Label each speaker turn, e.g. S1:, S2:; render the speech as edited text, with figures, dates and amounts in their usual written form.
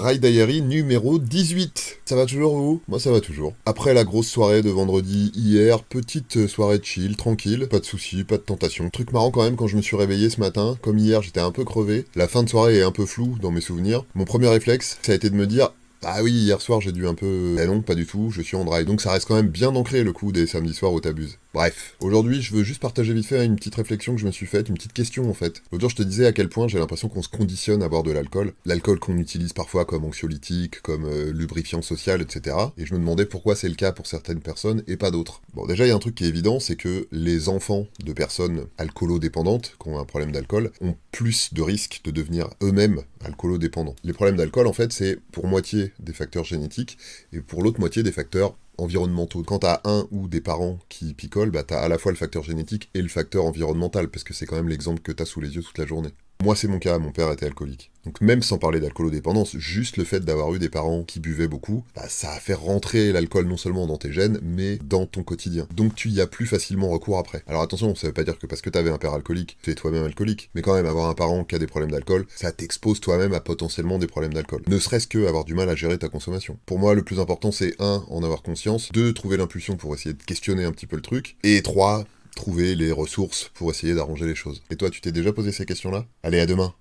S1: Dry Diary numéro 18. Ça va toujours vous? Moi ça va toujours. Après la grosse soirée de vendredi hier, petite soirée chill, tranquille, pas de soucis, pas de tentation. Truc marrant quand même quand je me suis réveillé ce matin, comme hier j'étais un peu crevé, la fin de soirée est un peu floue dans mes souvenirs. Mon premier réflexe, ça a été de me dire ah oui, hier soir j'ai dû un peu... Eh non, pas du tout, je suis en dry. Donc ça reste quand même bien ancré le coup des samedis soirs où t'abuses. Bref, aujourd'hui je veux juste partager vite fait une petite réflexion que je me suis faite, une petite question en fait. L'autre jour je te disais à quel point j'ai l'impression qu'on se conditionne à boire de l'alcool. L'alcool qu'on utilise parfois comme anxiolytique, comme lubrifiant social, etc. Et je me demandais pourquoi c'est le cas pour certaines personnes et pas d'autres. Bon déjà il y a un truc qui est évident, c'est que les enfants de personnes alcoolodépendantes, qui ont un problème d'alcool, ont plus de risques de devenir eux-mêmes alcoolodépendants. Les problèmes d'alcool en fait c'est pour moitié des facteurs génétiques et pour l'autre moitié des facteurs environnementaux. Quand t'as un ou des parents qui picolent, bah t'as à la fois le facteur génétique et le facteur environnemental, parce que c'est quand même l'exemple que t'as sous les yeux toute la journée. Moi c'est mon cas, mon père était alcoolique. Donc même sans parler d'alcoolodépendance, juste le fait d'avoir eu des parents qui buvaient beaucoup, bah ça a fait rentrer l'alcool non seulement dans tes gènes, mais dans ton quotidien. Donc tu y as plus facilement recours après. Alors attention, ça veut pas dire que parce que t'avais un père alcoolique, tu es toi-même alcoolique, mais quand même avoir un parent qui a des problèmes d'alcool, ça t'expose toi-même à potentiellement des problèmes d'alcool. Ne serait-ce que avoir du mal à gérer ta consommation. Pour moi, le plus important c'est 1, en avoir conscience, 2, trouver l'impulsion pour essayer de questionner un petit peu le truc, et 3, trouver les ressources pour essayer d'arranger les choses. Et toi, tu t'es déjà posé ces questions-là? Allez, à demain!